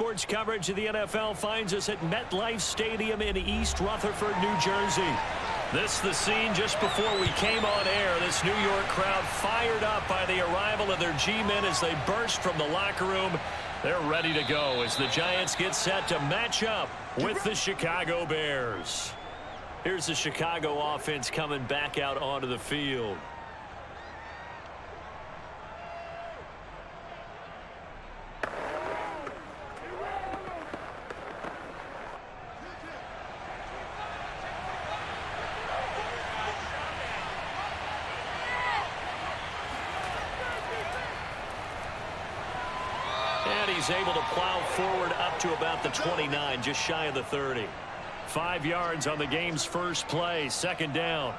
sports coverage of the NFL finds us at MetLife Stadium in East Rutherford, New Jersey. This is the scene just before we came on air. This New York crowd fired up by the arrival of their G-men as they burst from the locker room. They're ready to go as the Giants get set to match up with the Chicago Bears. Here's the Chicago offense coming back out onto the field. And he's able to plow forward up to about the 29, just shy of the 30. 5 yards on the game's first play, second down.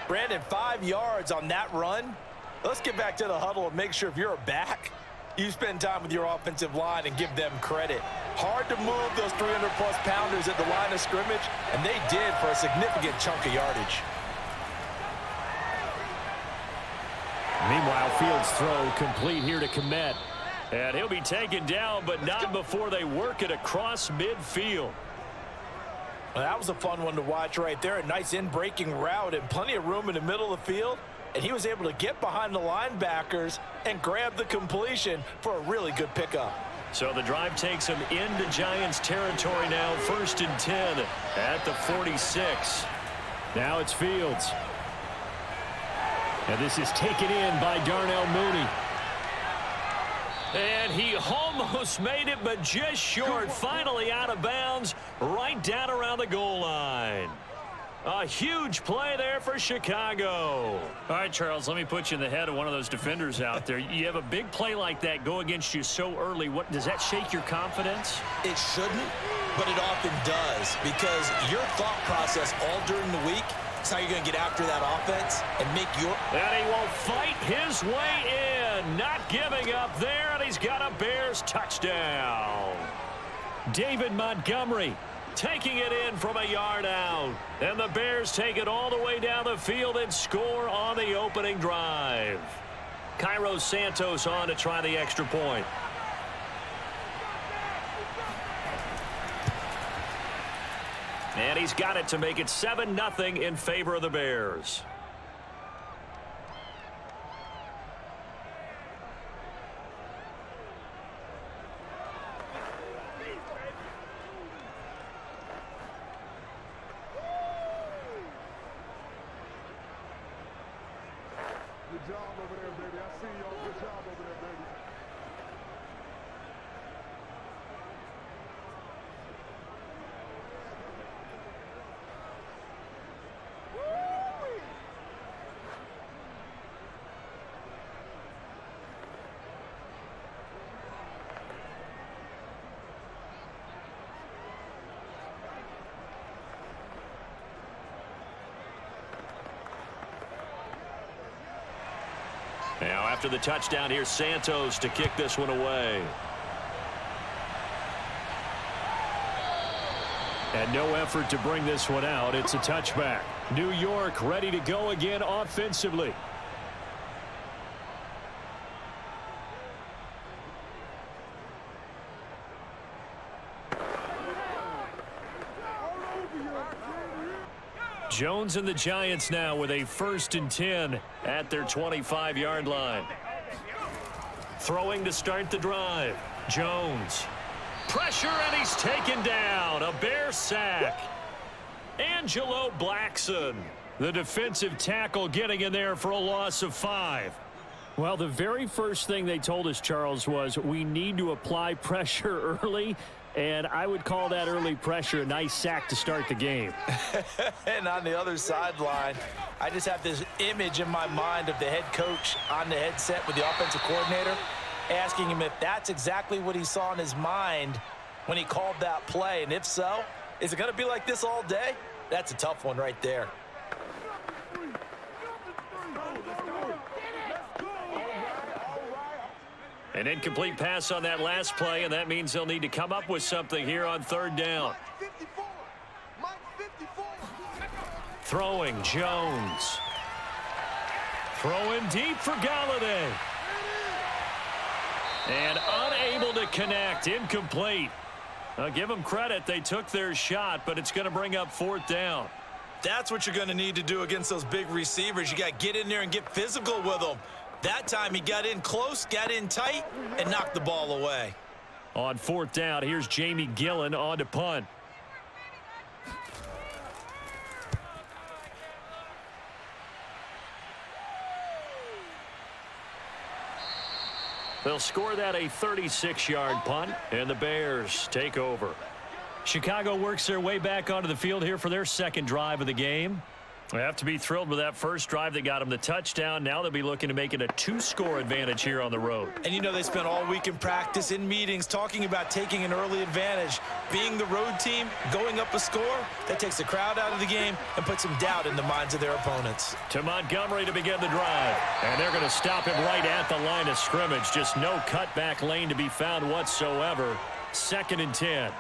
Brandon, 5 yards on that run. Let's get back to the huddle and make sure if you're a back, you spend time with your offensive line and give them credit. Hard to move those 300-plus pounders at the line of scrimmage, and they did for a significant chunk of yardage. Meanwhile, Fields' throw complete here to Kmet. And he'll be taken down, but not before they work it across midfield. Well, that was a fun one to watch right there. A nice in-breaking route and plenty of room in the middle of the field. And he was able to get behind the linebackers and grab the completion for a really good pickup. So the drive takes him into Giants territory now. 1st and 10 at the 46. Now it's Fields. And this is taken in by Darnell Mooney. And he almost made it, but just short. Finally out of bounds, right down around the goal line. A huge play there for Chicago. All right, Charles, let me put you in the head of one of those defenders out there. You have a big play like that go against you so early. What does that shake your confidence? It shouldn't, but it often does, because your thought process all during the week is how you're going to get after that offense and make your... And he will fight his way in, not giving up there, and he's got a Bears touchdown. David Montgomery taking it in from a yard out. And the Bears take it all the way down the field and score on the opening drive. Cairo Santos on to try the extra point. And he's got it to make it 7-0 in favor of the Bears. Good job over there, baby. I see y'all. Good job over there, baby. Now after the touchdown, here's Santos to kick this one away. And no effort to bring this one out. It's a touchback. New York ready to go again offensively. Jones and the Giants now with a 1st and 10 at their 25-yard line. Throwing to start the drive. Jones. Pressure, and he's taken down. A Bear sack. Angelo Blackson, the defensive tackle, getting in there for a loss of 5. Well, the very first thing they told us, Charles, was we need to apply pressure early. And I would call that early pressure a nice sack to start the game. And on the other sideline, I just have this image in my mind of the head coach on the headset with the offensive coordinator, asking him if that's exactly what he saw in his mind when he called that play. And if so, is it going to be like this all day? That's a tough one right there. An incomplete pass on that last play, and that means they'll need to come up with something here on 3rd down. Throwing, Jones. Throwing deep for Galladay. And unable unable to connect. Incomplete. Give them credit. They took their shot, but it's going to bring up 4th down. That's what you're going to need to do against those big receivers. You got to get in there and get physical with them. That time he got in close, got in tight, and knocked the ball away. On 4th down, here's Jamie Gillen on to punt. They'll score that a 36-yard punt, and the Bears take over. Chicago works their way back onto the field here for their second drive of the game. They have to be thrilled with that first drive that got them the touchdown. Now they'll be looking to make it a 2-score advantage here on the road. And you know they spent all week in practice, in meetings, talking about taking an early advantage. Being the road team, going up a score, that takes the crowd out of the game and puts some doubt in the minds of their opponents. To Montgomery to begin the drive. And they're going to stop him right at the line of scrimmage. Just no cutback lane to be found whatsoever. 2nd and 10.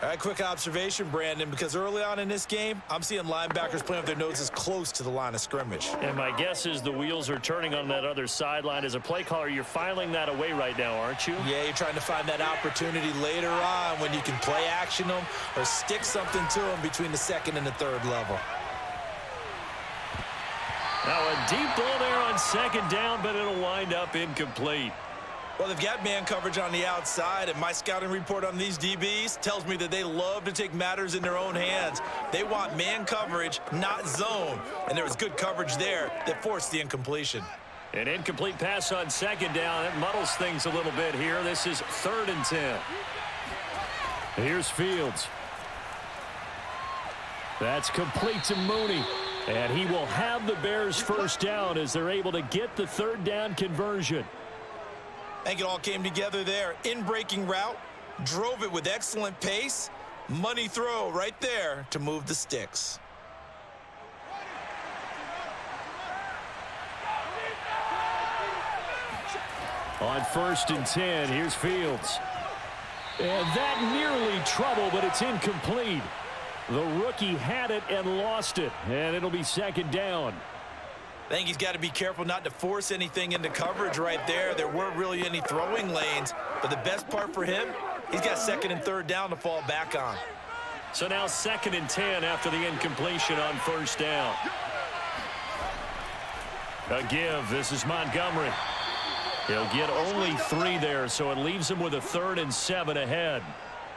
All right, quick observation, Brandon, because early on in this game, I'm seeing linebackers playing with their noses close to the line of scrimmage. And my guess is the wheels are turning on that other sideline. As a play caller, you're filing that away right now, aren't you? Yeah, you're trying to find that opportunity later on when you can play action them or stick something to them between the 2nd and the 3rd level. Now a deep ball there on 2nd down, but it'll wind up incomplete. Well, they've got man coverage on the outside, and my scouting report on these DBs tells me that they love to take matters in their own hands. They want man coverage, not zone, and there was good coverage there that forced the incompletion. An incomplete pass on 2nd down. It muddles things a little bit here. This is 3rd and 10. Here's Fields. That's complete to Mooney. And he will have the Bears first down as they're able to get the 3rd down conversion. I think it all came together there. In-breaking route, drove it with excellent pace. Money throw right there to move the sticks. On 1st and 10, here's Fields. And that nearly trouble, but it's incomplete. The rookie had it and lost it, and it'll be 2nd down. I think he's got to be careful not to force anything into coverage right there. There weren't really any throwing lanes, but the best part for him, he's got 2nd and 3rd down to fall back on. So now 2nd and 10 after the incompletion on 1st down. A give. This is Montgomery. He'll get only 3 there, so it leaves him with a 3rd and 7 ahead.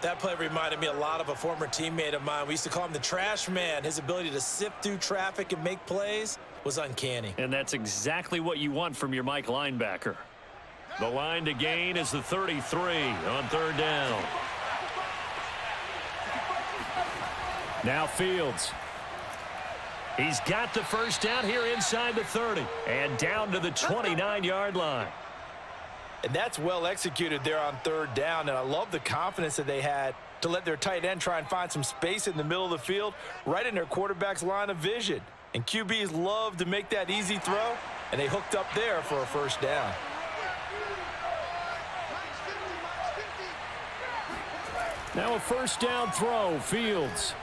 That play reminded me a lot of a former teammate of mine. We used to call him the trash man. His ability to sift through traffic and make plays was uncanny. And that's exactly what you want from your Mike linebacker. The line to gain is the 33 on 3rd down. Now Fields. He's got the first down here inside the 30 and down to the 29-yard line. And that's well executed there on 3rd down, and I love the confidence that they had to let their tight end try and find some space in the middle of the field, right in their quarterback's line of vision. And QBs love to make that easy throw, and they hooked up there for a 1st down. Now a 1st down throw, Fields.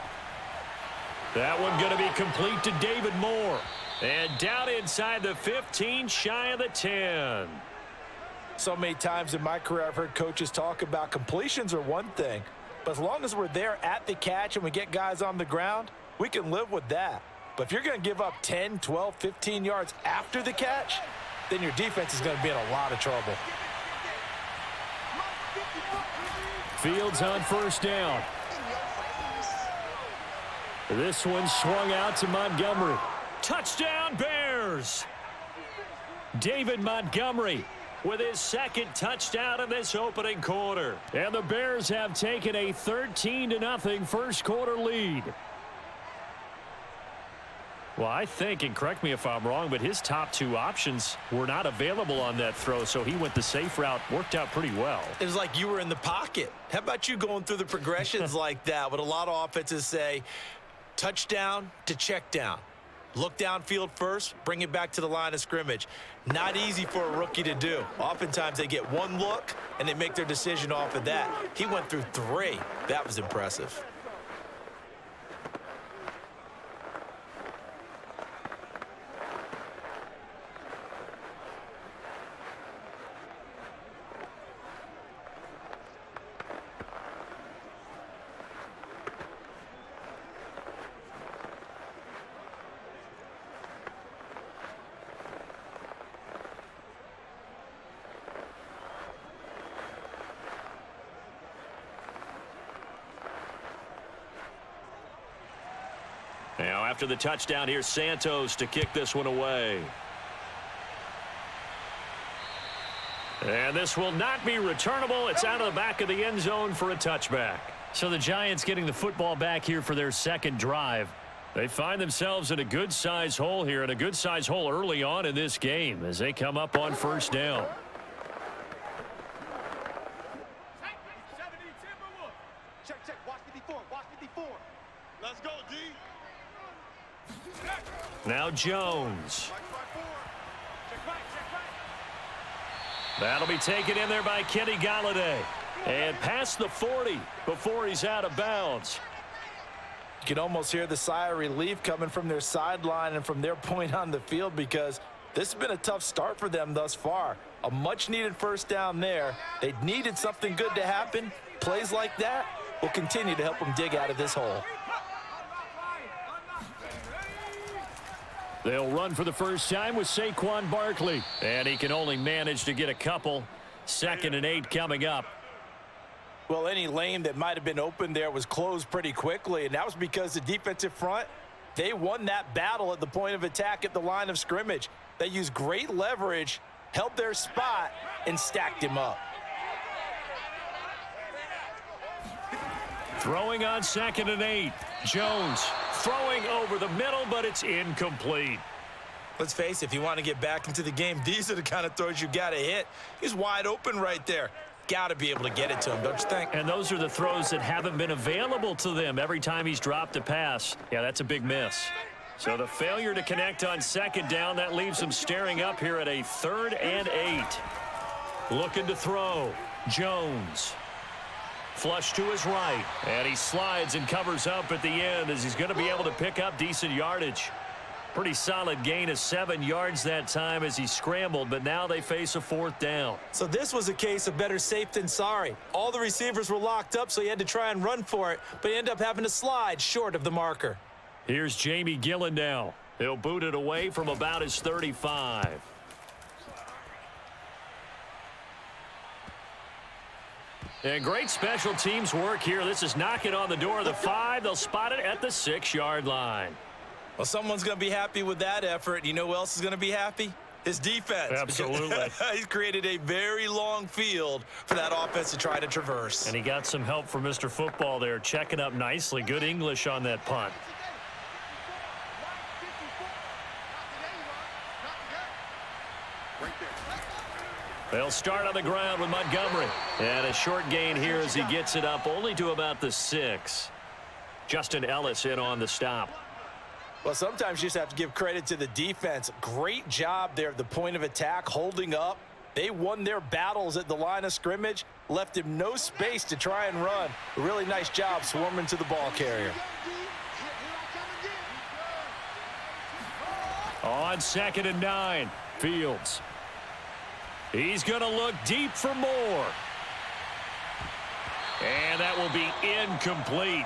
That one going to be complete to David Moore. And down inside the 15, shy of the 10. So many times in my career I've heard coaches talk about completions are one thing, but as long as we're there at the catch and we get guys on the ground, we can live with that. But if you're going to give up 10, 12, 15 yards after the catch, then your defense is going to be in a lot of trouble. Fields on 1st down. This one swung out to Montgomery. Touchdown Bears! David Montgomery with his 2nd touchdown in this opening quarter. And the Bears have taken a 13-0 first quarter lead. Well, I think, and correct me if I'm wrong, but his top 2 options were not available on that throw, so he went the safe route. Worked out pretty well. It was like you were in the pocket. How about you going through the progressions like that? What a lot of offenses say, touchdown to check down. Look downfield first, bring it back to the line of scrimmage. Not easy for a rookie to do. Oftentimes they get one look, and they make their decision off of that. He went through 3. That was impressive. Now after the touchdown, here's Santos to kick this one away. And this will not be returnable. It's out of the back of the end zone for a touchback. So the Giants getting the football back here for their second drive. They find themselves in a good-sized hole here, and a good-sized hole early on in this game as they come up on first down. Check. Watch me before. Let's go, D. Now Jones. That'll be taken in there by Kenny Golladay. And past the 40 before he's out of bounds. You can almost hear the sigh of relief coming from their sideline and from their point on the field, because this has been a tough start for them thus far. A much-needed first down there. They needed something good to happen. Plays like that will continue to help them dig out of this hole. They'll run for the first time with Saquon Barkley. And he can only manage to get a couple. 2nd and 8 coming up. Well, any lane that might have been open there was closed pretty quickly, and that was because the defensive front, they won that battle at the point of attack at the line of scrimmage. They used great leverage, held their spot, and stacked him up. Throwing on 2nd and 8. Jones throwing over the middle, but it's incomplete. Let's face it, if you want to get back into the game, these are the kind of throws you got to hit. He's wide open right there. Got to be able to get it to him, don't you think? And those are the throws that haven't been available to them every time he's dropped a pass. Yeah, that's a big miss. So the failure to connect on 2nd down, that leaves him staring up here at a 3rd and 8. Looking to throw. Jones. Flush to his right. And he slides and covers up at the end as he's going to be able to pick up decent yardage. Pretty solid gain of 7 yards that time as he scrambled, but now they face a 4th down. So this was a case of better safe than sorry. All the receivers were locked up, so he had to try and run for it, but he ended up having to slide short of the marker. Here's Jamie Gillen now. He'll boot it away from about his 35. And great special teams work here. This is knocking on the door of the 5. They'll spot it at the 6-yard line. Well, someone's going to be happy with that effort. You know who else is going to be happy? His defense. Absolutely. He's created a very long field for that offense to try to traverse. And he got some help from Mr. Football there, checking up nicely. Good English on that punt. They'll start on the ground with Montgomery. And a short gain here as he gets it up only to about the 6. Justin Ellis in on the stop. Well, sometimes you just have to give credit to the defense. Great job there at the point of attack, holding up. They won their battles at the line of scrimmage, left him no space to try and run. A really nice job swarming to the ball carrier. On 2nd and 9, Fields. He's going to look deep for more. And that will be incomplete.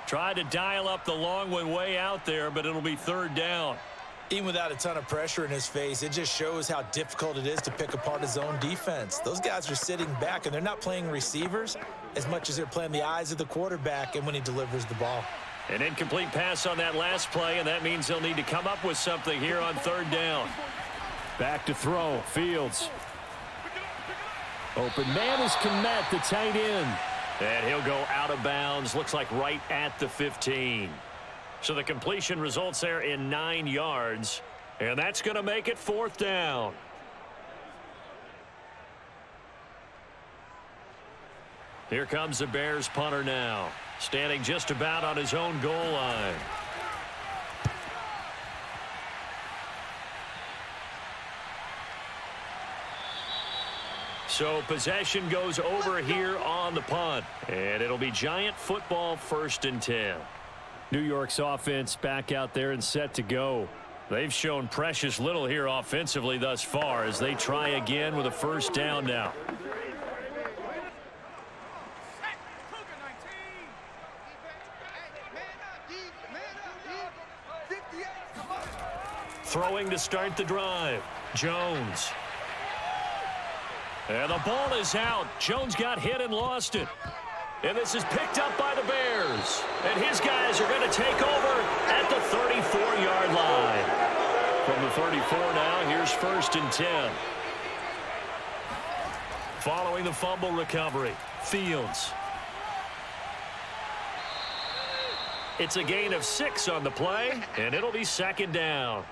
Tried to dial up the long one way out there, but it'll be 3rd down. Even without a ton of pressure in his face, it just shows how difficult it is to pick apart his own defense. Those guys are sitting back, and they're not playing receivers as much as they're playing the eyes of the quarterback and when he delivers the ball. An incomplete pass on that last play, and that means they'll need to come up with something here on 3rd down. Back to throw. Fields. Open man is Kmet, the tight end. And he'll go out of bounds. Looks like right at the 15. So the completion results there in 9 yards. And that's going to make it 4th down. Here comes the Bears punter now. Standing just about on his own goal line. So possession goes over here on the punt. And it'll be Giant football 1st and 10. New York's offense back out there and set to go. They've shown precious little here offensively thus far as they try again with a 1st down now. Throwing to start the drive. Jones. And the ball is out. Jones got hit and lost it. And this is picked up by the Bears. And his guys are going to take over at the 34-yard line. From the 34 now, here's 1st and 10. Following the fumble recovery, Fields. It's a gain of 6 on the play, and it'll be 2nd down.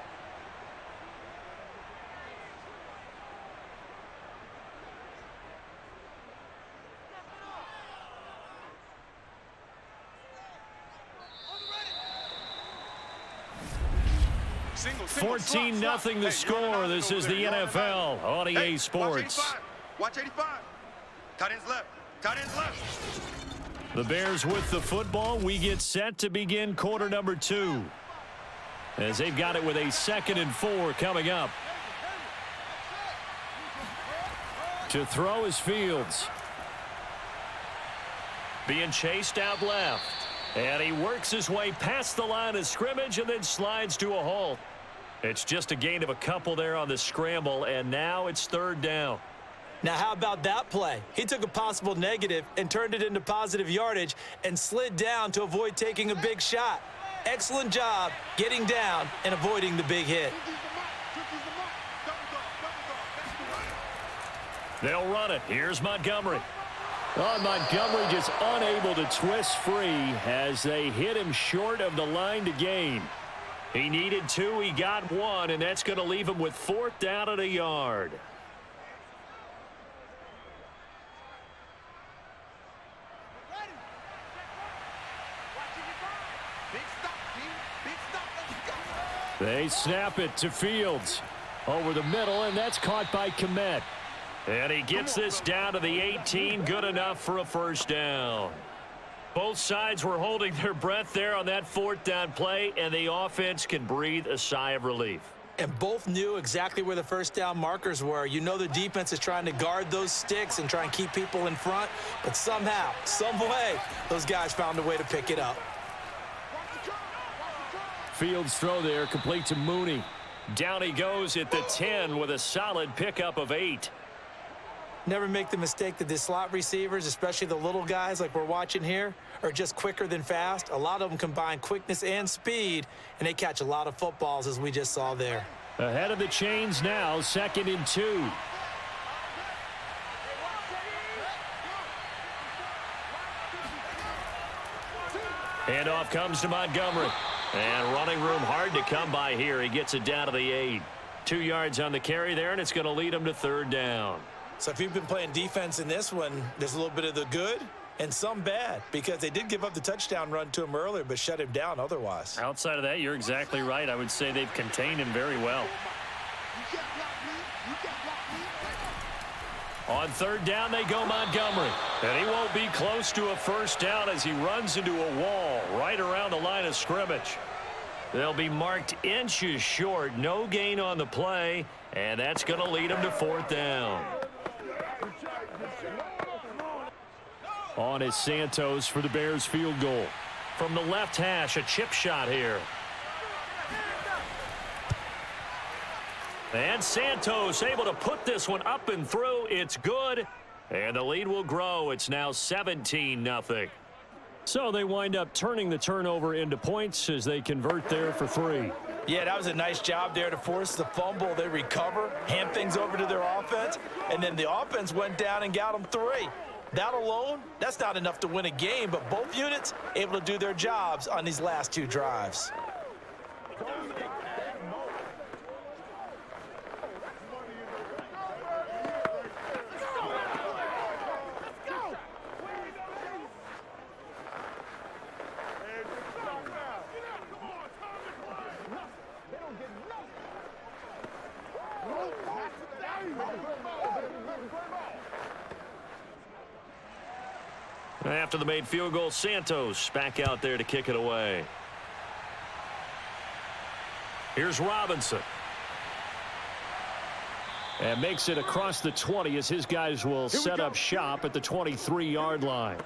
Single, 14-0 the score. This is the NFL on EA Sports. Watch 85. Tight ends left. Tight ends left. The Bears with the football. We get set to begin quarter number 2. As they've got it with a 2nd and 4 coming up. To throw is Fields. Being chased out left. And he works his way past the line of scrimmage and then slides to a halt. It's just a gain of a couple there on the scramble, and now it's 3rd down. Now, how about that play? He took a possible negative and turned it into positive yardage and slid down to avoid taking a big shot. Excellent job getting down and avoiding the big hit. They'll run it. Here's Montgomery. Oh, Montgomery just unable to twist free as they hit him short of the line to gain. He needed 2. He got 1, and that's going to leave him with 4th down and a yard. They snap it to Fields over the middle, and that's caught by Kmet. And he gets this down to the 18, good enough for a 1st down. Both sides were holding their breath there on that 4th down play, and the offense can breathe a sigh of relief. And both knew exactly where the 1st down markers were. You know the defense is trying to guard those sticks and try and keep people in front, but somehow, some way, those guys found a way to pick it up. Fields throw there, complete to Mooney. Down he goes at the 10 with a solid pickup of 8. Never make the mistake that the slot receivers, especially the little guys like we're watching here, are just quicker than fast. A lot of them combine quickness and speed, and they catch a lot of footballs, as we just saw there. Ahead of the chains now, 2nd and 2. Handoff comes to Montgomery. And running room hard to come by here. He gets it down to the 8. 2 yards on the carry there, and it's going to lead him to 3rd down. So if you've been playing defense in this one, there's a little bit of the good and some bad, because they did give up the touchdown run to him earlier but shut him down otherwise. Outside of that, you're exactly right. I would say they've contained him very well. On 3rd down, they go Montgomery. And he won't be close to a 1st down as he runs into a wall right around the line of scrimmage. They'll be marked inches short. No gain on the play, and that's going to lead him to 4th down. On is Santos for the Bears field goal. From the left hash, a chip shot here. And Santos able to put this one up and through. It's good. And the lead will grow. It's now 17-0. So they wind up turning the turnover into points as they convert there for 3. Yeah, that was a nice job there to force the fumble. They recover, hand things over to their offense, and then the offense went down and got them 3. That alone, that's not enough to win a game, but both units able to do their jobs on these last 2 drives. After the made field goal, Santos back out there to kick it away. Here's Robinson. And makes it across the 20 as his guys will set up shop at the 23-yard line.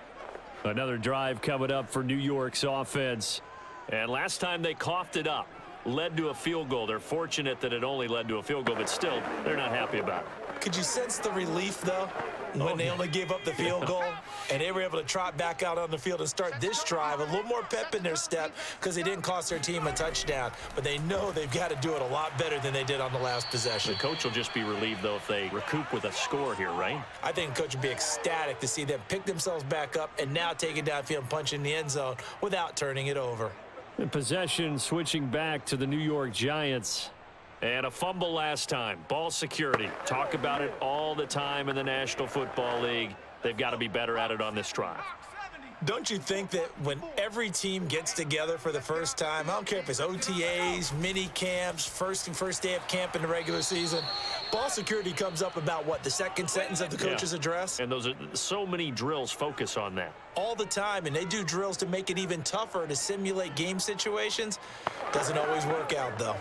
Another drive coming up for New York's offense. And last time they coughed it up, led to a field goal. They're fortunate that it only led to a field goal, but still, they're not happy about it. Could you sense the relief, though? when they only gave up the field goal, and they were able to trot back out on the field and start this drive. A little more pep in their step because they didn't cost their team a touchdown. But they know they've got to do it a lot better than they did on the last possession. The coach will just be relieved, though, if they recoup with a score here, right? I think the coach would be ecstatic to see them pick themselves back up and now take it downfield and punch in the end zone without turning it over. The possession switching back to the New York Giants. And a fumble last time. Ball security. Talk about it all the time in the National Football League. They've got to be better at it on this drive. Don't you think that when every team gets together for the first time, I don't care if it's OTAs, mini camps, first day of camp in the regular season, ball security comes up about what, the second sentence of the coach's address? And those are so many drills focus on that. All the time, and they do drills to make it even tougher to simulate game situations. Doesn't always work out, though.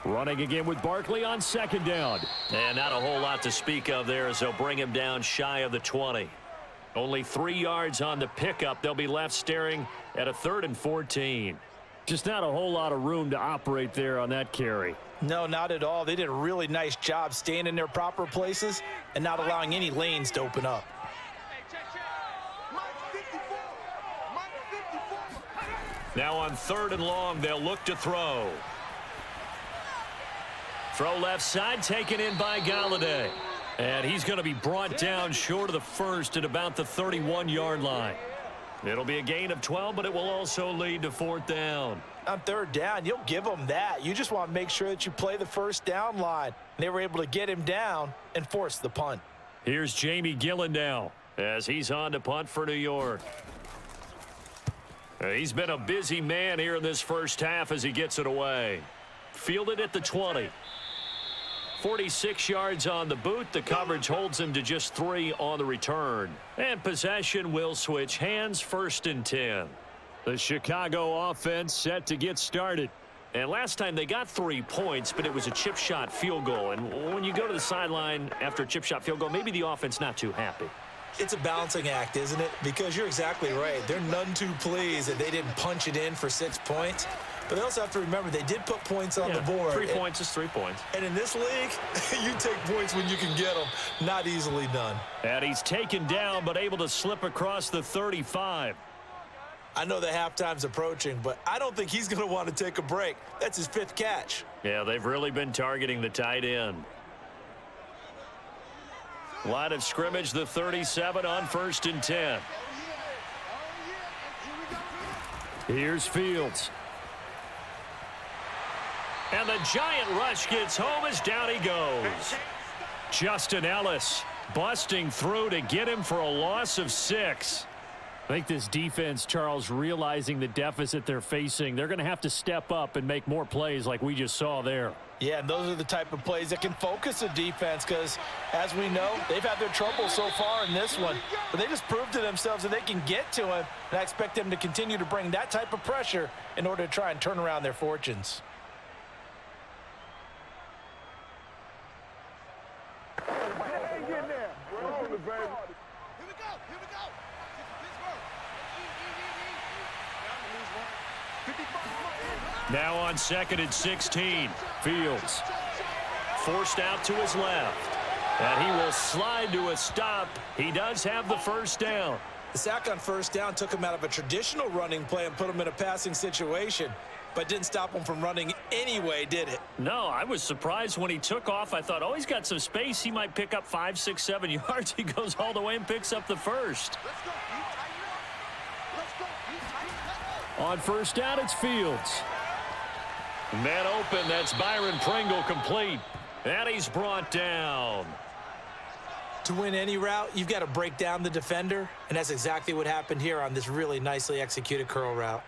Running again with Barkley on second down. And not a whole lot to speak of there as they'll bring him down shy of the 20. Only 3 yards on the pickup. They'll be left staring at a 3rd and 14. Just not a whole lot of room to operate there on that carry. No, not at all. They did a really nice job staying in their proper places and not allowing any lanes to open up. Now on 3rd and long, they'll look to throw. Throw left side, taken in by Galladay. And he's going to be brought down short of the first at about the 31-yard line. It'll be a gain of 12, but it will also lead to 4th down. On 3rd down, you'll give them that. You just want to make sure that you play the first down line. They were able to get him down and force the punt. Here's Jamie Gillen now as he's on to punt for New York. He's been a busy man here in this first half as he gets it away. Fielded at the 20. 46 yards on the boot. The coverage holds him to just 3 on the return. And possession will switch hands, 1st and 10. The Chicago offense set to get started. And last time they got 3 points, but it was a chip shot field goal. And when you go to the sideline after a chip shot field goal, maybe the offense not too happy. It's a balancing act, isn't it? Because you're exactly right. They're none too pleased that they didn't punch it in for 6 points. But they also have to remember they did put points on the board. 3 points is 3 points. And in this league, you take points when you can get them. Not easily done. And he's taken down, but able to slip across the 35. I know the halftime's approaching, but I don't think he's going to want to take a break. That's his 5th catch. Yeah, they've really been targeting the tight end. Line of scrimmage, the 37 on 1st and 10. Here's Fields. And the giant rush gets home as down he goes. Justin Ellis busting through to get him for a loss of 6. I think this defense, Charles, realizing the deficit they're facing, they're going to have to step up and make more plays like we just saw there. Yeah, and those are the type of plays that can focus a defense because, as we know, they've had their trouble so far in this one. But they just proved to themselves that they can get to him, and I expect them to continue to bring that type of pressure in order to try and turn around their fortunes. Now on 2nd and 16. Fields forced out to his left. And he will slide to a stop. He does have the 1st down. The sack on 1st down took him out of a traditional running play and put him in a passing situation, but didn't stop him from running anyway, did it? No, I was surprised when he took off. I thought, oh, he's got some space. He might pick up 5, 6, 7 yards. He goes all the way and picks up the 1st. On 1st down, it's Fields. Man open, that's Byron Pringle complete. And he's brought down. To win any route, you've got to break down the defender, and that's exactly what happened here on this really nicely executed curl route.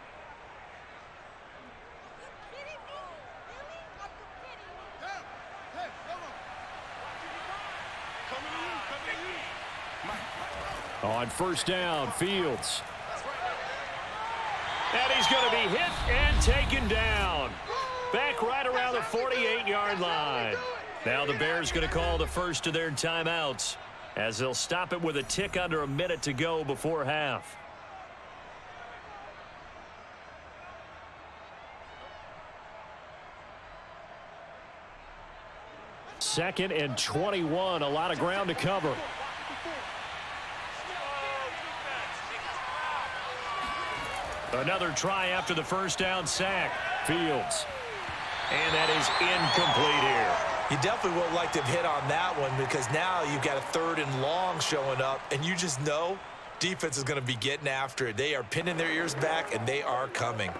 On 1st down, Fields. And he's going to be hit and taken down. Back right around the 48-yard line. Now the Bears going to call the first of their timeouts as they'll stop it with a tick under a minute to go before half. 2nd and 21. A lot of ground to cover. Another try after the first down sack. Fields. And that is incomplete here. You definitely would like to have hit on that one because now you've got a 3rd and long showing up, and you just know defense is going to be getting after it. They are pinning their ears back, and they are coming.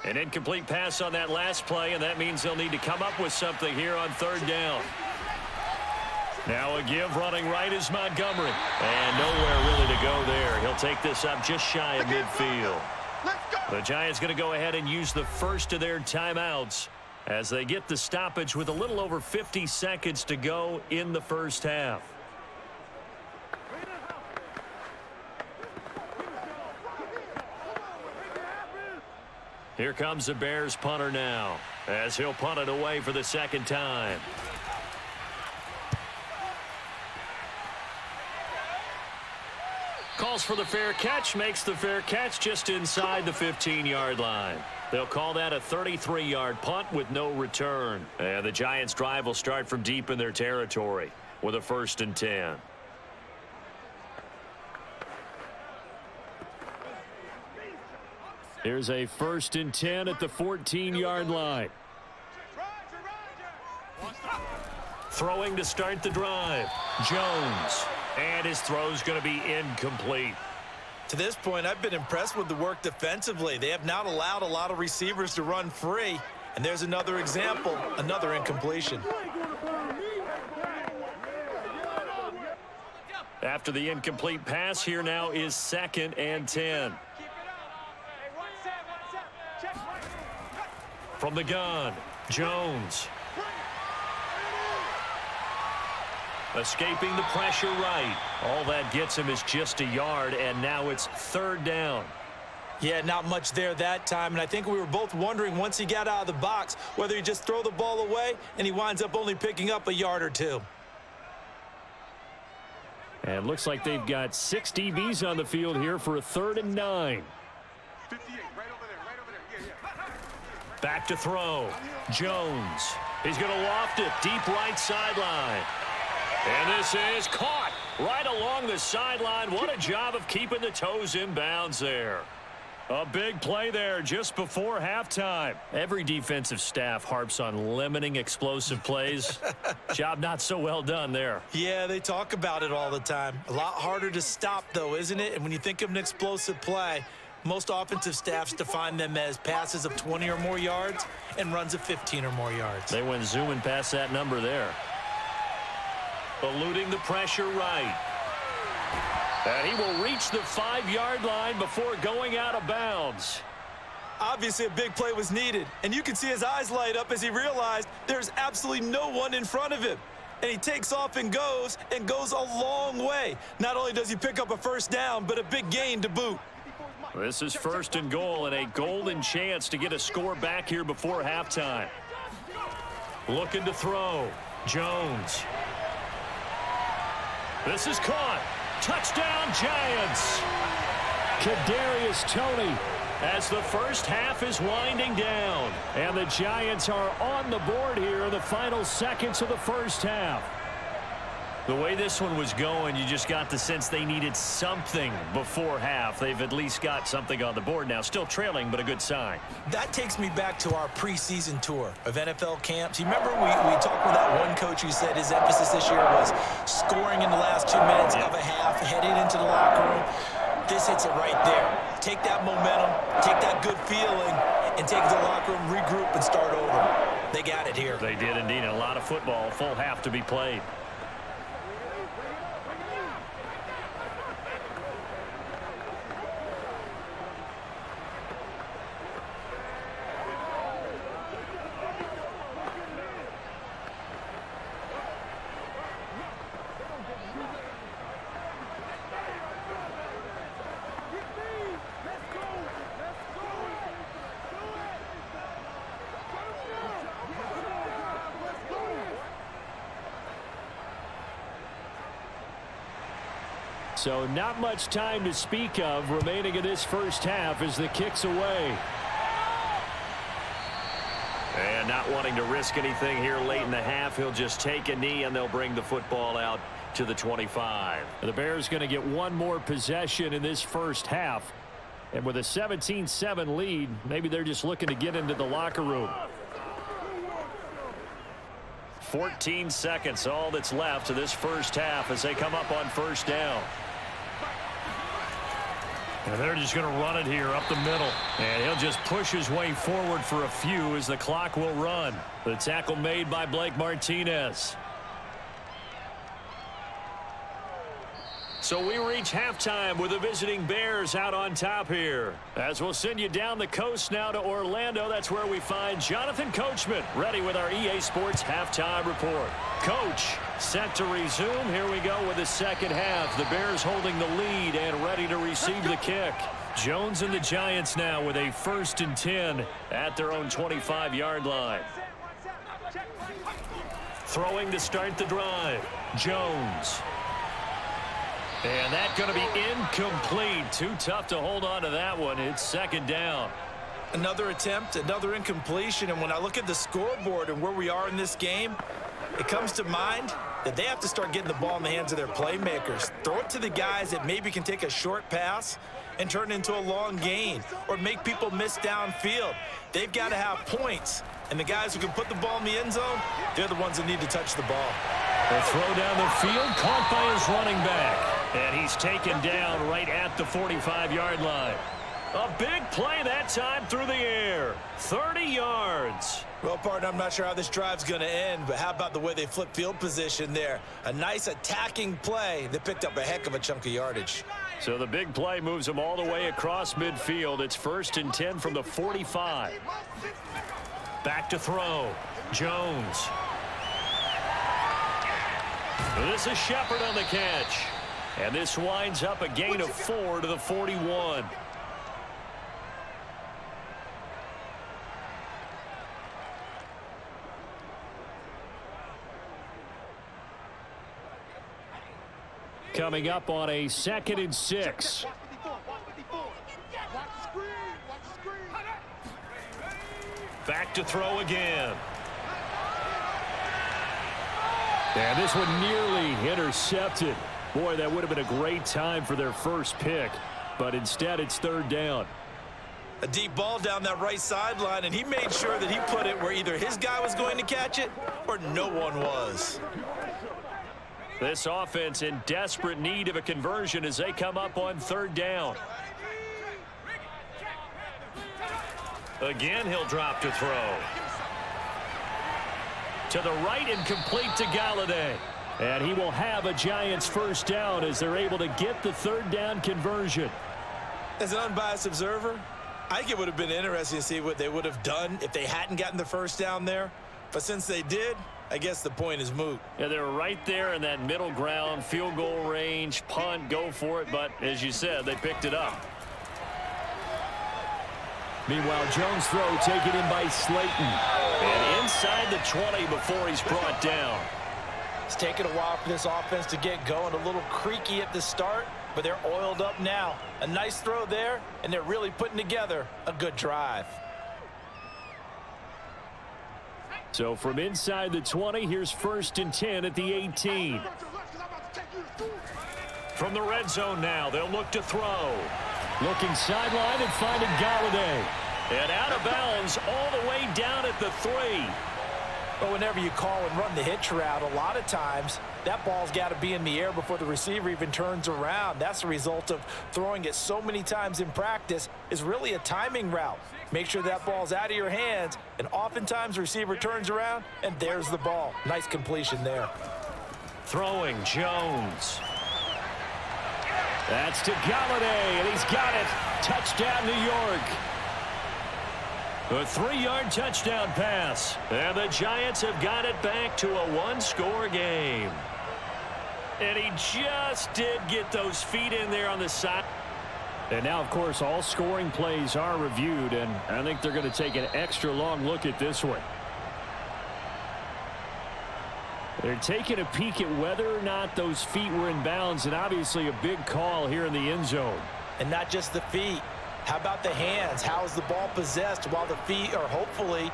An incomplete pass on that last play, and that means they'll need to come up with something here on 3rd down. Now a give running right is Montgomery. And nowhere really to go there. He'll take this up just shy of midfield. The Giants going to go ahead and use the first of their timeouts as they get the stoppage with a little over 50 seconds to go in the first half. Here comes the Bears punter now as he'll punt it away for the 2nd time. Calls for the fair catch, makes the fair catch just inside the 15-yard line. They'll call that a 33-yard punt with no return. And the Giants' drive will start from deep in their territory with a 1st and 10. Here's a 1st and 10 at the 14-yard line. Throwing to start the drive. Jones. And his throw's going to be incomplete. To this point, I've been impressed with the work defensively. They have not allowed a lot of receivers to run free. And there's another example, another incompletion. After the incomplete pass, here now is 2nd and 10. From the gun, Jones. Escaping the pressure right. All that gets him is just a yard, and now it's 3rd down. Yeah, not much there that time, and I think we were both wondering once he got out of the box whether he just throw the ball away, and he winds up only picking up a yard or 2. And looks like they've got 6 DBs on the field here for a 3rd and 9. 58, right over there. Yeah. Back to throw. Jones. He's going to loft it deep right sideline. And this is caught right along the sideline. What a job of keeping the toes in bounds there. A big play there just before halftime. Every defensive staff harps on limiting explosive plays. Job not so well done there. Yeah, they talk about it all the time. A lot harder to stop, though, isn't it? And when you think of an explosive play, most offensive staffs define them as passes of 20 or more yards and runs of 15 or more yards. They went zooming past that number there. Eluding the pressure right. And he will reach the 5-yard line before going out of bounds. Obviously, a big play was needed, and you can see his eyes light up as he realized there's absolutely no one in front of him. And he takes off and goes a long way. Not only does he pick up a 1st down, but a big gain to boot. This is 1st and goal and a golden chance to get a score back here before halftime. Looking to throw. Jones. This is caught. Touchdown, Giants. Kadarius Toney as the first half is winding down. And the Giants are on the board here in the final seconds of the first half. The way this one was going, you just got the sense they needed something before half. They've at least got something on the board now. Still trailing, but a good sign. That takes me back to our preseason tour of NFL camps. You remember we talked with that one coach who said his emphasis this year was scoring in the last 2 minutes of a half, heading into the locker room. This hits it right there. Take that momentum, take that good feeling, and take it to the locker room, regroup, and start over. They got it here. They did indeed. A lot of football, full half to be played. So not much time to speak of remaining in this first half as the kick's away. And not wanting to risk anything here late in the half, he'll just take a knee, and they'll bring the football out to the 25. The Bears going to get one more possession in this first half. And with a 17-7 lead, maybe they're just looking to get into the locker room. 14 seconds, all that's left of this first half as they come up on first down. And they're just going to run it here up the middle. And he'll just push his way forward for a few as the clock will run. The tackle made by Blake Martinez. So we reach halftime with the visiting Bears out on top here. As we'll send you down the coast now to Orlando, that's where we find Jonathan Coachman ready with our EA Sports halftime report. Coach, set to resume. Here we go with the second half. The Bears holding the lead and ready to receive the kick. Jones and the Giants now with a 1st and 10 at their own 25-yard line. Throwing to start the drive. Jones. And that's going to be incomplete. Too tough to hold on to that one. It's second down. Another attempt, another incompletion. And when I look at the scoreboard and where we are in this game, it comes to mind that they have to start getting the ball in the hands of their playmakers. Throw it to the guys that maybe can take a short pass and turn it into a long gain or make people miss downfield. They've got to have points. And the guys who can put the ball in the end zone, they're the ones that need to touch the ball. The throw down the field, caught by his running back. And he's taken down right at the 45-yard line. A big play that time through the air. 30 yards. Well, partner, I'm not sure how this drive's going to end, but how about the way they flip field position there? A nice attacking play that picked up a heck of a chunk of yardage. So the big play moves them all the way across midfield. It's 1st and 10 from the 45. Back to throw. Jones. This is Shepard on the catch. And this winds up a gain of 4 to the 41. Coming up on a 2nd and 6. Back to throw again. And this one nearly intercepted. Boy, that would have been a great time for their first pick. But instead, it's 3rd down. A deep ball down that right sideline, and he made sure that he put it where either his guy was going to catch it or no one was. This offense in desperate need of a conversion as they come up on 3rd down. Again, he'll drop to throw. To the right and complete to Galladay. And he will have a Giants first down as they're able to get the 3rd down conversion. As an unbiased observer, I think it would have been interesting to see what they would have done if they hadn't gotten the first down there. But since they did, I guess the point is moot. Yeah, they're right there in that middle ground, field goal range, punt, go for it. But as you said, they picked it up. Meanwhile, Jones' throw taken in by Slayton. And inside the 20 before he's brought down. It's taken a while for this offense to get going. A little creaky at the start, but they're oiled up now. A nice throw there, and they're really putting together a good drive. So from inside the 20, here's 1st and 10 at the 18. From the red zone now, they'll look to throw. Looking sideline and finding Galladay. And out of bounds all the way down at the 3. But whenever you call and run the hitch route, a lot of times that ball's got to be in the air before the receiver even turns around. That's the result of throwing it so many times in practice is really a timing route. Make sure that ball's out of your hands, and oftentimes the receiver turns around, and there's the ball. Nice completion there. Throwing Jones. That's to Galladay, and he's got it. Touchdown, New York. A 3-yard touchdown pass. And the Giants have got it back to a 1-score game. And he just did get those feet in there on the side. And now, of course, all scoring plays are reviewed, and I think they're going to take an extra long look at this one. They're taking a peek at whether or not those feet were in bounds, and obviously a big call here in the end zone. And not just the feet. How about the hands? How is the ball possessed while the feet are hopefully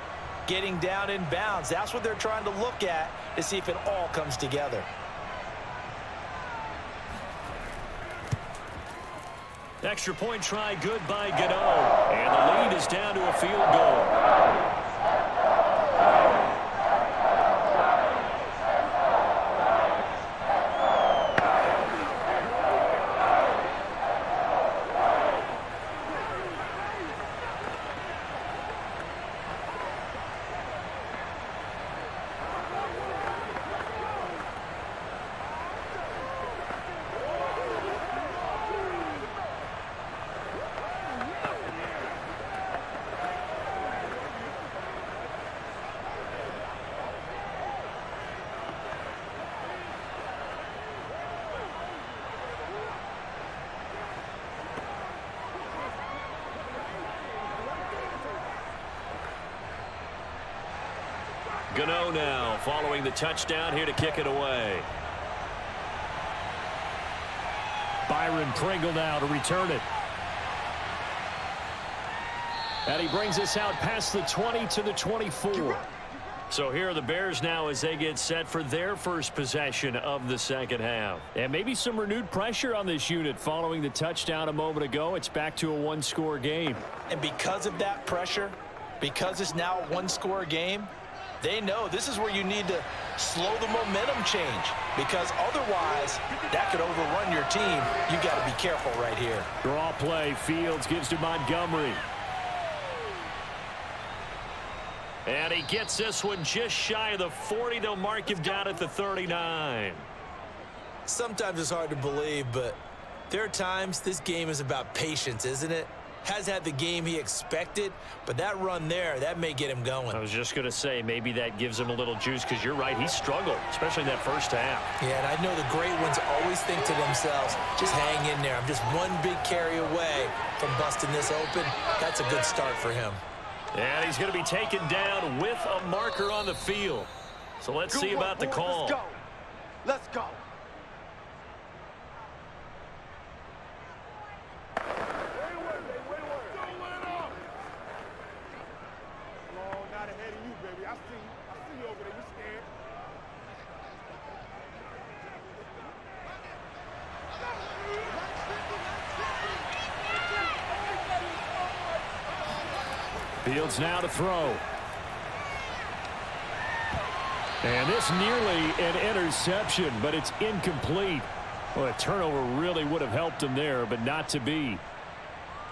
getting down in bounds. That's what they're trying to look at to see if it all comes together. Extra point try good by Gano. And the lead is down to a field goal. Gano now following the touchdown here to kick it away. Byron Pringle now to return it. And he brings us out past the 20 to the 24. So here are the Bears now as they get set for their first possession of the second half. And maybe some renewed pressure on this unit following the touchdown a moment ago. It's back to a one-score game. And because of that pressure, because it's now a one-score game, they know this is where you need to slow the momentum change, because otherwise that could overrun your team. You got to be careful right here. Draw play. Fields gives to Montgomery. And he gets this one just shy of the 40. They'll mark him down at the 39. Sometimes it's hard to believe, but there are times this game is about patience, isn't it? Has had the game he expected, but that run there, that may get him going. I was just going to say, maybe that gives him a little juice, because you're right, he struggled, especially in that first half. Yeah, and I know the great ones always think to themselves, just hang in there. I'm just one big carry away from busting this open. That's a good start for him. And he's going to be taken down with a marker on the field. So let's see about the call. Let's go. Let's go. Fields now to throw. And this nearly an interception, but it's incomplete. Well, a turnover really would have helped him there, but not to be.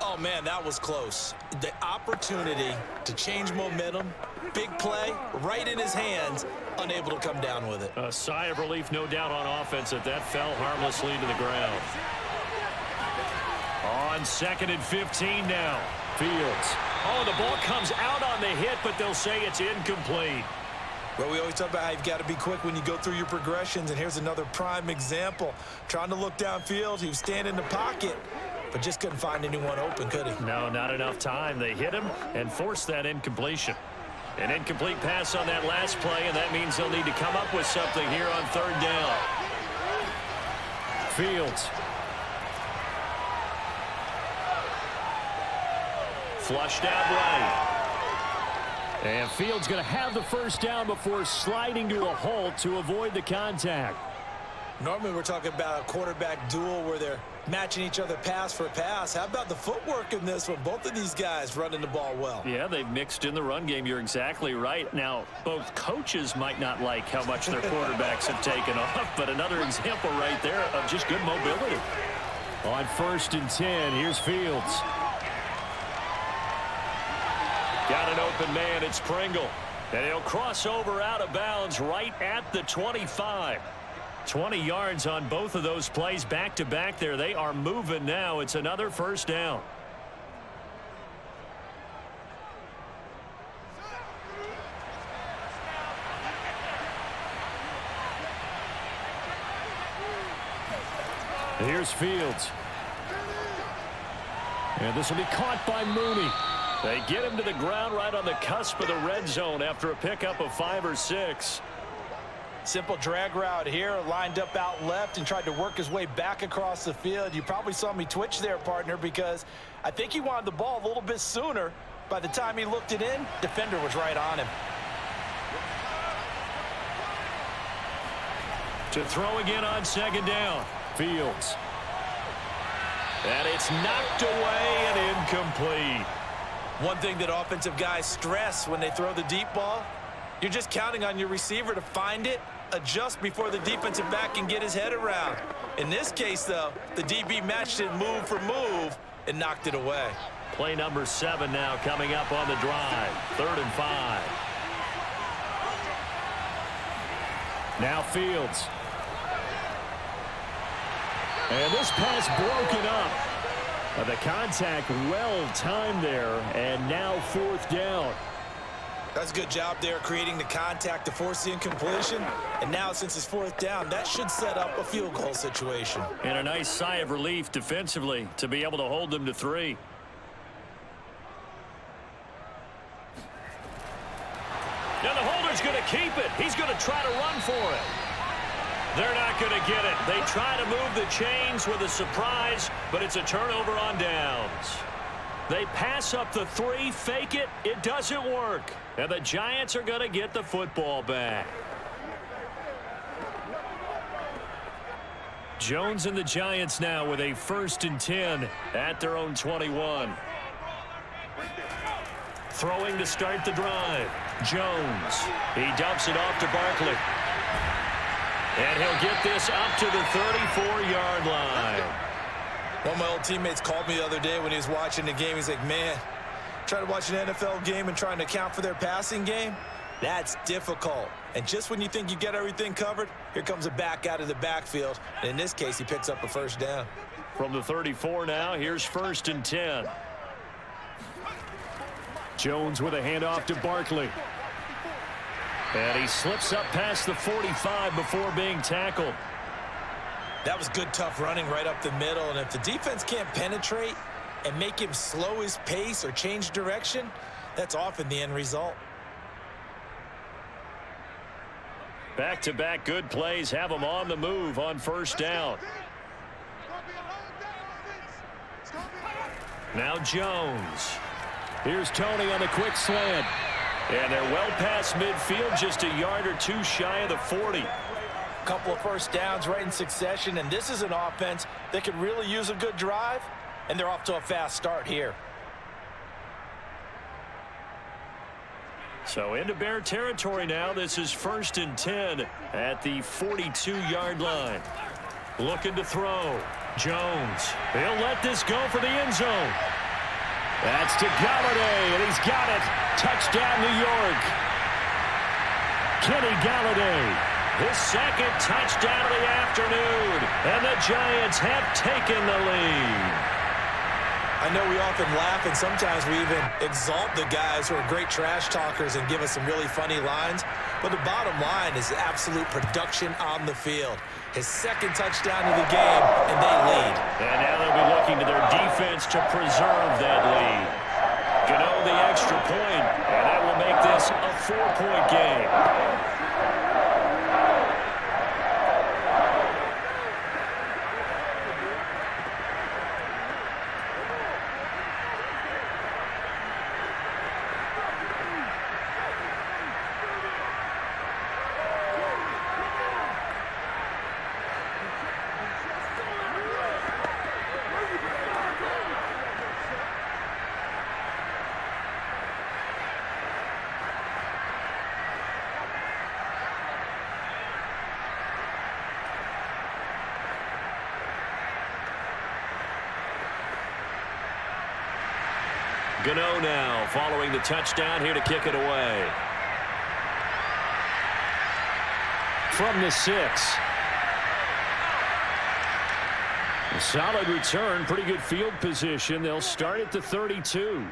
Oh, man, that was close. The opportunity to change momentum, big play, right in his hands, unable to come down with it. A sigh of relief, no doubt, on offense that fell harmlessly to the ground. On 2nd and 15 now. Fields. Oh, the ball comes out on the hit, but they'll say it's incomplete. Well, we always talk about how you've got to be quick when you go through your progressions, and here's another prime example. Trying to look downfield, he was standing in the pocket, but just couldn't find anyone open, could he? No, not enough time. They hit him and forced that incompletion. An incomplete pass on that last play, and that means they'll need to come up with something here on 3rd down. Fields. Flushed out right. And Fields going to have the first down before sliding to a halt to avoid the contact. Normally we're talking about a quarterback duel where they're matching each other pass for pass. How about the footwork in this one? Both of these guys running the ball well. Yeah, they've mixed in the run game. You're exactly right. Now, both coaches might not like how much their quarterbacks have taken off, but another example right there of just good mobility. On 1st and 10, here's Fields. Got an open man, it's Pringle. And he'll cross over out of bounds right at the 25. 20 yards on both of those plays back-to-back there. They are moving now. It's another first down. Here's Fields. And this will be caught by Mooney. They get him to the ground right on the cusp of the red zone after a pickup of 5 or 6. Simple drag route here, lined up out left and tried to work his way back across the field. You probably saw me twitch there, partner, because I think he wanted the ball a little bit sooner, By the time he looked it in, defender was right on him. To throw again on second down. Fields. And it's knocked away and incomplete. One thing that offensive guys stress when they throw the deep ball, you're just counting on your receiver to find it, adjust before the defensive back can get his head around. In this case, though, the DB matched it move for move and knocked it away. Play number 7 now coming up on the drive. 3rd and 5. Now Fields. And this pass broken up. The contact well timed there, and now 4th down. That's a good job there creating the contact to force the incompletion. And now since it's 4th down, that should set up a field goal situation. And a nice sigh of relief defensively to be able to hold them to 3. Now the holder's going to keep it. He's going to try to run for it. They're not going to get it. They try to move the chains with a surprise, but it's a turnover on downs. They pass up the 3, fake it. It doesn't work. And the Giants are going to get the football back. Jones and the Giants now with a 1st and 10 at their own 21. Throwing to start the drive. Jones. He dumps it off to Barkley. And he'll get this up to the 34-yard line. One of my old teammates called me the other day when he was watching the game. He's like, man, trying to watch an NFL game and trying to account for their passing game, that's difficult. And just when you think you get everything covered, here comes a back out of the backfield. And in this case, he picks up a 1st down. From the 34 now, here's 1st and 10. Jones with a handoff to Barkley. And he slips up past the 45 before being tackled. That was good, tough running right up the middle. And if the defense can't penetrate and make him slow his pace or change direction, that's often the end result. Back-to-back good plays have them on the move on 1st down. Now Jones. Here's Tony on the quick slant. And they're well past midfield, just a yard or 2 shy of the 40. Couple of 1st downs right in succession, and this is an offense that could really use a good drive, and they're off to a fast start here. So into Bear territory now. This is 1st and 10 at the 42-yard line. Looking to throw. Jones. He'll let this go for the end zone. That's to Galladay, and he's got it. Touchdown, New York. Kenny Galladay. His 2nd touchdown of the afternoon. And the Giants have taken the lead. I know we often laugh, and sometimes we even exalt the guys who are great trash talkers and give us some really funny lines. But the bottom line is absolute production on the field. His 2nd touchdown of the game, and they lead. And now they'll be looking to their defense to preserve that lead. Gano the extra point, and that will make this a 4-point game. Gano now following the touchdown here to kick it away. From the 6. A solid return, pretty good field position. They'll start at the 32.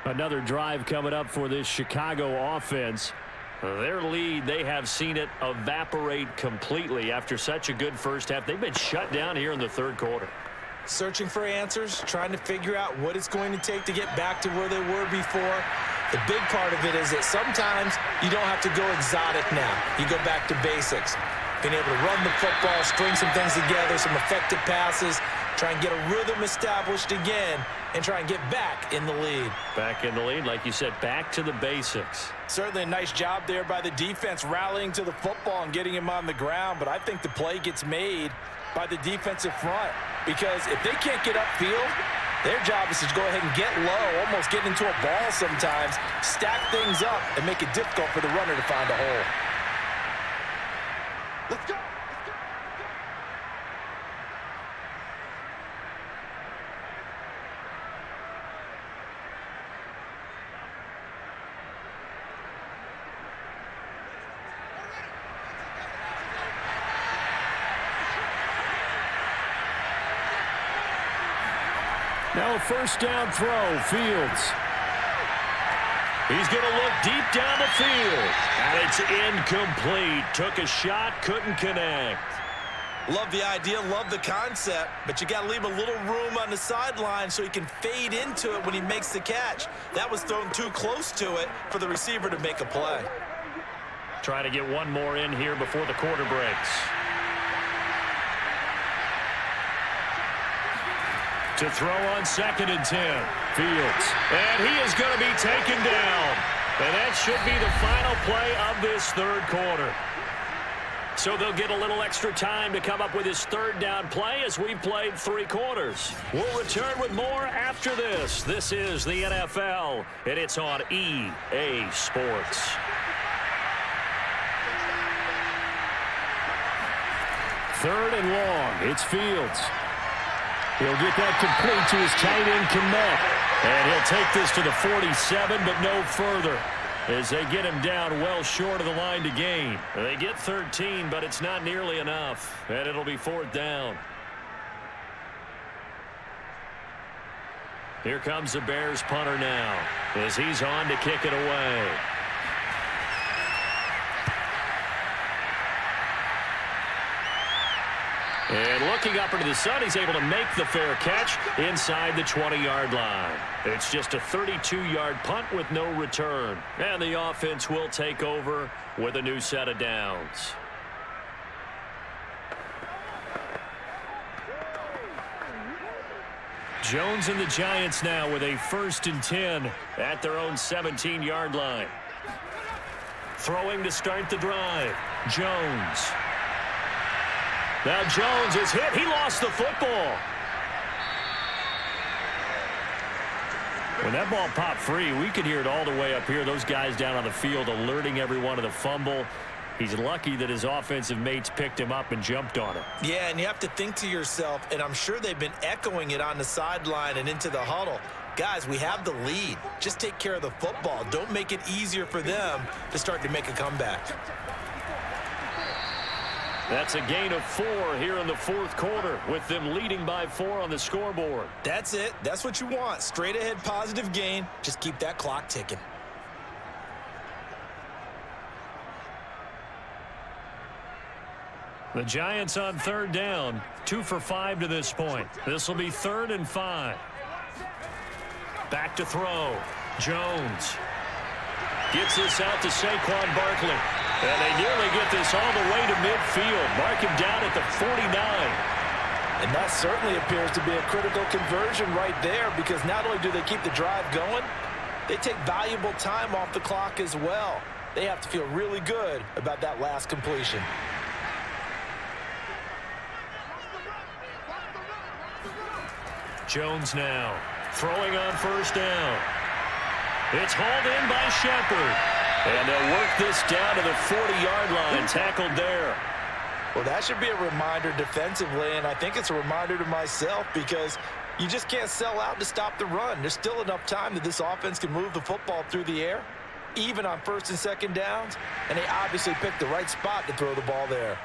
Another drive coming up for this Chicago offense. Their lead, they have seen it evaporate completely after such a good 1st half. They've been shut down here in the 3rd quarter. Searching for answers, trying to figure out what it's going to take to get back to where they were before. The big part of it is that sometimes you don't have to go exotic now. You go back to basics. Being able to run the football, string some things together, some effective passes, try and get a rhythm established again, and try and get back in the lead. Back in the lead, like you said, back to the basics. Certainly a nice job there by the defense, rallying to the football and getting him on the ground, but I think the play gets made by the defensive front, because if they can't get upfield, their job is to go ahead and get low, almost get into a ball sometimes, stack things up, and make it difficult for the runner to find a hole. Let's go. Now a first down throw, Fields. He's going to look deep down the field. And it's incomplete. Took a shot, couldn't connect. Love the idea, love the concept, but you got to leave a little room on the sideline so he can fade into it when he makes the catch. That was thrown too close to it for the receiver to make a play. Trying to get one more in here before the quarter breaks. To throw on 2nd and 10. Fields. And he is going to be taken down. And that should be the final play of this third quarter. So they'll get a little extra time to come up with his third down play as we've played 3 quarters. We'll return with more after this. This is the NFL, and it's on EA Sports. Third and long. It's Fields. He'll get that complete to his tight end, Kmet. And he'll take this to the 47, but no further, as they get him down well short of the line to gain. They get 13, but it's not nearly enough, and it'll be 4th down. Here comes the Bears punter now, as he's on to kick it away. And looking up into the sun, he's able to make the fair catch inside the 20-yard line. It's just a 32-yard punt with no return. And the offense will take over with a new set of downs. Jones and the Giants now with a 1st and 10 at their own 17-yard line. Throwing to start the drive. Jones. Now Jones is hit. He lost the football. When that ball popped free, we could hear it all the way up here. Those guys down on the field alerting everyone of the fumble. He's lucky that his offensive mates picked him up and jumped on him. Yeah, and you have to think to yourself, and I'm sure they've been echoing it on the sideline and into the huddle. Guys, we have the lead. Just take care of the football. Don't make it easier for them to start to make a comeback. That's a gain of 4 here in the 4th quarter, with them leading by 4 on the scoreboard. That's it. That's what you want. Straight ahead positive gain. Just keep that clock ticking. The Giants on 3rd down, 2 for 5 to this point. This will be 3rd and 5. Back to throw. Jones gets this out to Saquon Barkley. And they nearly get this all the way to midfield. Mark him down at the 49. And that certainly appears to be a critical conversion right there, because not only do they keep the drive going, they take valuable time off the clock as well. They have to feel really good about that last completion. Jones now throwing on 1st down. It's hauled in by Shepard. And they'll work this down to the 40-yard line, tackled there. Well, that should be a reminder defensively, and I think it's a reminder to myself, because you just can't sell out to stop the run. There's still enough time that this offense can move the football through the air, even on 1st and 2nd downs, and they obviously picked the right spot to throw the ball there.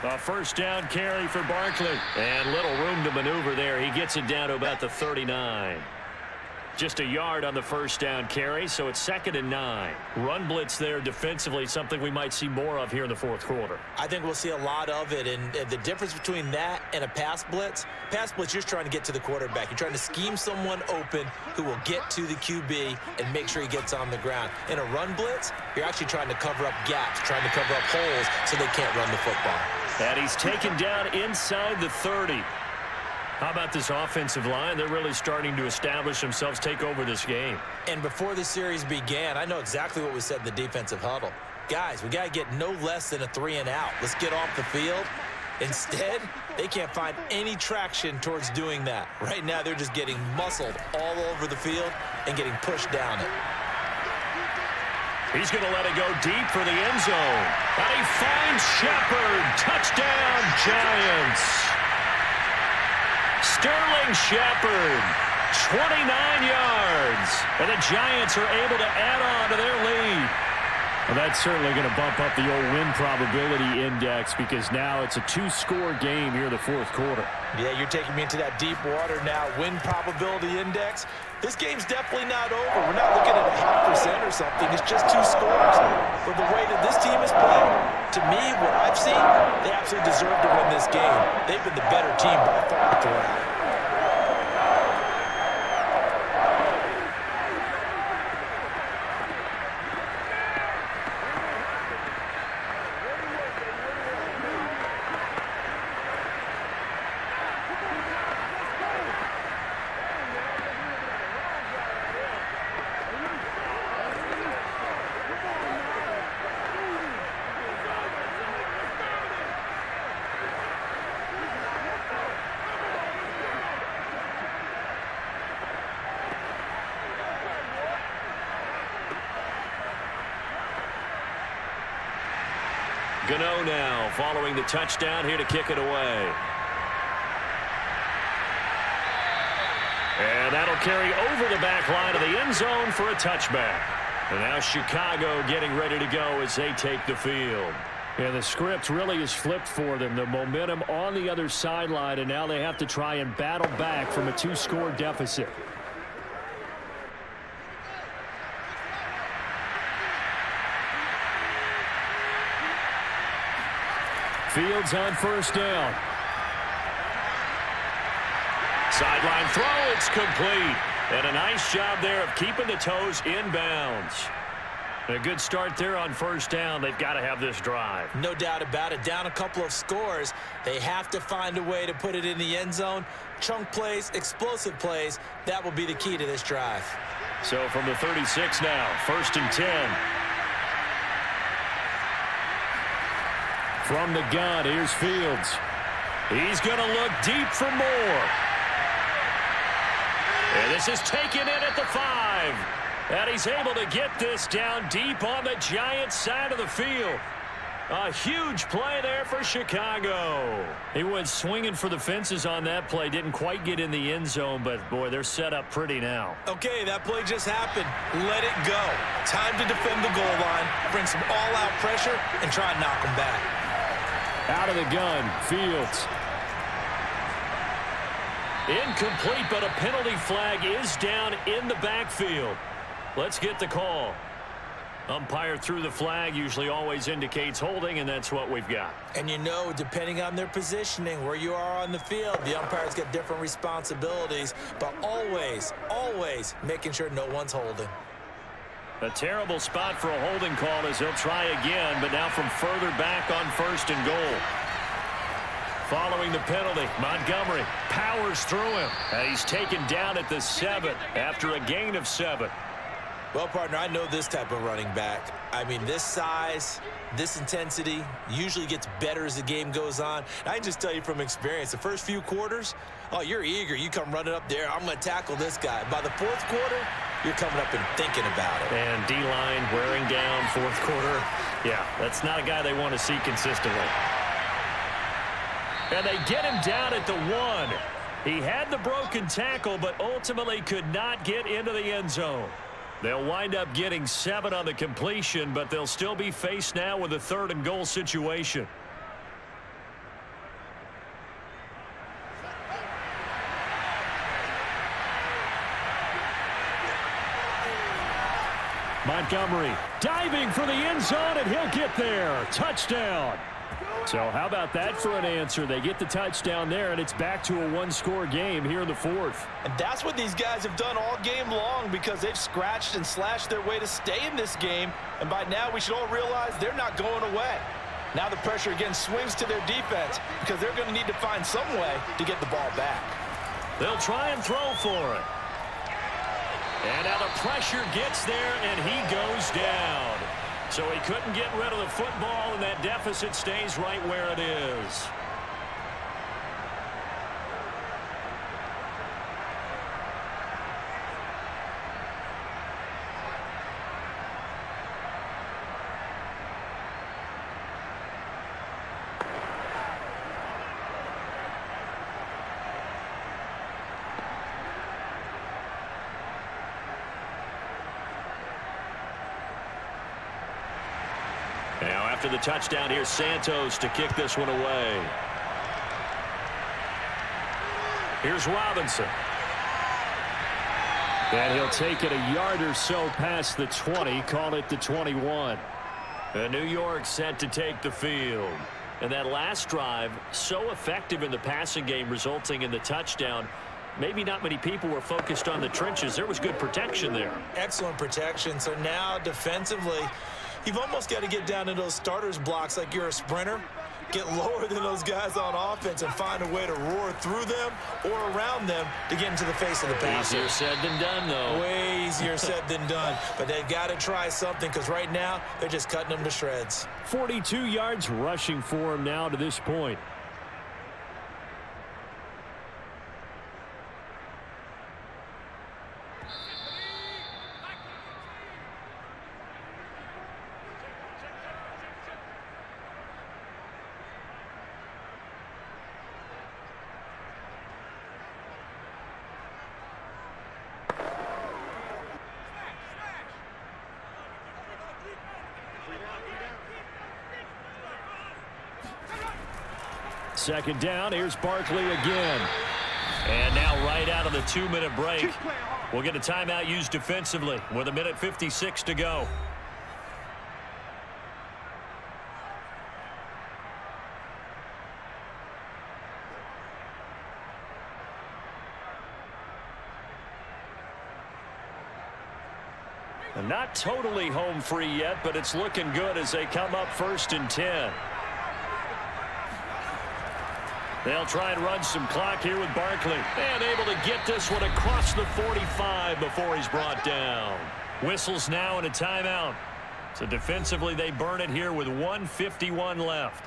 A 1st down carry for Barkley. And little room to maneuver there. He gets it down to about the 39. Just a yard on the 1st down carry, so it's 2nd and 9. Run blitz there defensively, something we might see more of here in the 4th quarter. I think we'll see a lot of it, and the difference between that and a pass blitz, you're just trying to get to the quarterback. You're trying to scheme someone open who will get to the QB and make sure he gets on the ground. In a run blitz, you're actually trying to cover up gaps, trying to cover up holes so they can't run the football. And he's taken down inside the 30. How about this offensive line? They're really starting to establish themselves, take over this game. And before the series began, I know exactly what we said in the defensive huddle. Guys, we got to get no less than a 3-and-out. Let's get off the field. Instead, they can't find any traction towards doing that. Right now, they're just getting muscled all over the field and getting pushed down it. He's going to let it go deep for the end zone. And he finds Shepard. Touchdown, Giants. Sterling Shepard, 29 yards. And the Giants are able to add on to their lead. Well, that's certainly going to bump up the old win probability index because now it's a 2-score game here in the fourth quarter. Yeah, you're taking me into that deep water now. Win probability index. This game's definitely not over. We're not looking at a 0.5% or something. It's just 2 scores. But the way that this team is playing, to me, what I've seen, they absolutely deserve to win this game. They've been the better team by far throughout. Gano now following the touchdown here to kick it away. And that'll carry over the back line of the end zone for a touchback. And now Chicago getting ready to go as they take the field. Yeah, the script really is flipped for them. The momentum on the other sideline, and now they have to try and battle back from a 2-score deficit. Fields on first down. Sideline throw, it's complete. And a nice job there of keeping the toes inbounds. And a good start there on first down. They've got to have this drive. No doubt about it. Down a couple of scores. They have to find a way to put it in the end zone. Chunk plays, explosive plays. That will be the key to this drive. So from the 36 now, 1st and 10. From the gun, here's Fields. He's going to look deep for more. And this is taken in at the 5. And he's able to get this down deep on the Giants side of the field. A huge play there for Chicago. He went swinging for the fences on that play. Didn't quite get in the end zone, but, boy, they're set up pretty now. Okay, that play just happened. Let it go. Time to defend the goal line, bring some all-out pressure, and try and knock them back. Out of the gun, Fields. Incomplete, but a penalty flag is down in the backfield. Let's get the call. Umpire threw the flag, usually always indicates holding, and that's what we've got. And you know, depending on their positioning, where you are on the field, the umpires get different responsibilities, but always, always making sure no one's holding. A terrible spot for a holding call as they'll try again, but now from further back on 1st and goal. Following the penalty, Montgomery powers through him. And he's taken down at the 7 after a gain of 7. Well, partner, I know this type of running back. I mean, this size, this intensity usually gets better as the game goes on. I can just tell you from experience, the first few quarters, oh, you're eager. You come running up there, I'm going to tackle this guy. By the 4th quarter, you're coming up and thinking about it. And D-line wearing down 4th quarter. Yeah, that's not a guy they want to see consistently. And they get him down at the 1. He had the broken tackle, but ultimately could not get into the end zone. They'll wind up getting 7 on the completion, but they'll still be faced now with a 3rd and goal situation. Montgomery diving for the end zone, and he'll get there. Touchdown. So how about that for an answer? They get the touchdown there, and it's back to a 1-score game here in the 4th. And that's what these guys have done all game long because they've scratched and slashed their way to stay in this game. And by now, we should all realize they're not going away. Now the pressure again swings to their defense because they're going to need to find some way to get the ball back. They'll try and throw for it. And now the pressure gets there, and he goes down. So he couldn't get rid of the football, and that deficit stays right where it is. Now after the touchdown, here's Santos to kick this one away. Here's Robinson. And he'll take it a yard or so past the 20, call it the 21. And New York set to take the field. And that last drive, so effective in the passing game, resulting in the touchdown. Maybe not many people were focused on the trenches. There was good protection there. Excellent protection. So now defensively, you've almost got to get down to those starters blocks like you're a sprinter. Get lower than those guys on offense and find a way to roar through them or around them to get into the face of the passer. Easier said than done, though. Way easier said than done. But they've got to try something because right now they're just cutting them to shreds. 42 yards rushing for him now to this point. Second down, here's Barkley again. And now right out of the 2-minute break, we'll get a timeout used defensively with 1:56 to go. And not totally home free yet, but it's looking good as they come up 1st and 10. They'll try and run some clock here with Barkley. And able to get this one across the 45 before he's brought down. Whistles now and a timeout. So defensively, they burn it here with 1:51 left.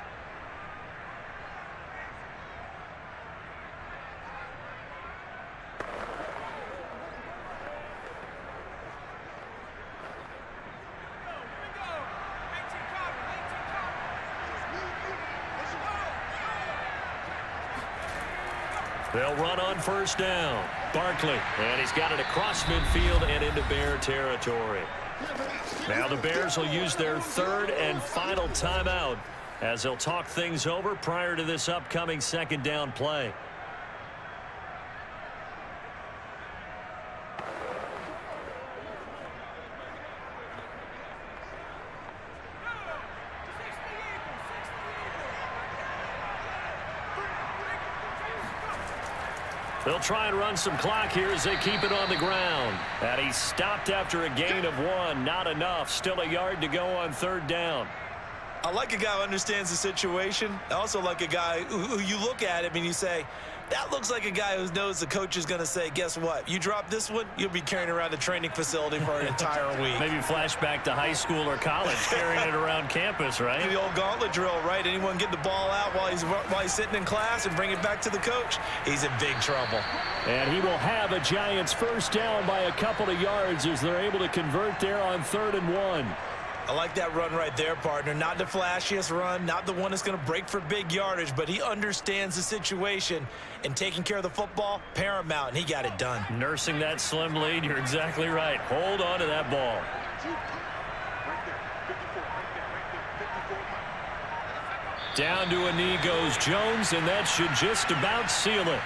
They'll run on 1st down. Barkley, and he's got it across midfield and into Bear territory. Now the Bears will use their 3rd and final timeout as they'll talk things over prior to this upcoming 2nd down play. They'll try and run some clock here as they keep it on the ground. And he stopped after a gain of 1. Not enough. Still a yard to go on 3rd down. I like a guy who understands the situation. I also like a guy who you look at him and you say, that looks like a guy who knows the coach is going to say, guess what? You drop this one, you'll be carrying around the training facility for an entire week. Maybe flashback to high school or college, carrying it around campus, right? The old gauntlet drill, right? Anyone get the ball out while he's sitting in class and bring it back to the coach, he's in big trouble. And he will have a Giants 1st down by a couple of yards as they're able to convert there on 3rd and 1. I like that run right there, partner. Not the flashiest run, not the one that's going to break for big yardage, but he understands the situation, and taking care of the football, paramount, and he got it done. Nursing that slim lead, you're exactly right. Hold on to that ball. Down to a knee goes Jones, and that should just about seal it.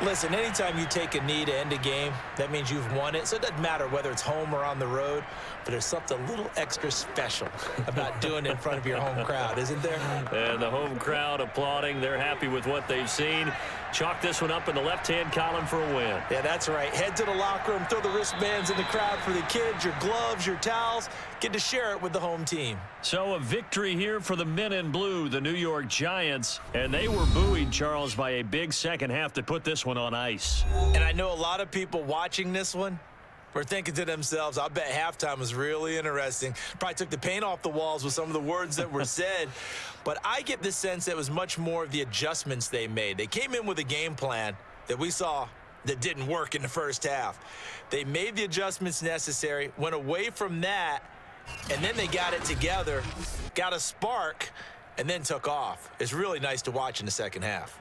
Listen, anytime you take a knee to end a game, that means you've won it. So it doesn't matter whether it's home or on the road, but there's something a little extra special about doing it in front of your home crowd, isn't there? And the home crowd applauding. They're happy with what they've seen. Chalk this one up in the left-hand column for a win. Yeah, that's right. Head to the locker room, throw the wristbands in the crowd for the kids, your gloves, your towels. Get to share it with the home team. So a victory here for the men in blue, the New York Giants. And they were buoyed, Charles, by a big second half to put this one on ice. And I know a lot of people watching this one were thinking to themselves, I bet halftime was really interesting. Probably took the paint off the walls with some of the words that were said. But I get the sense that it was much more of the adjustments they made. They came in with a game plan that we saw that didn't work in the first half. They made the adjustments necessary, went away from that, and then they got it together, got a spark, and then took off. It's really nice to watch in the second half.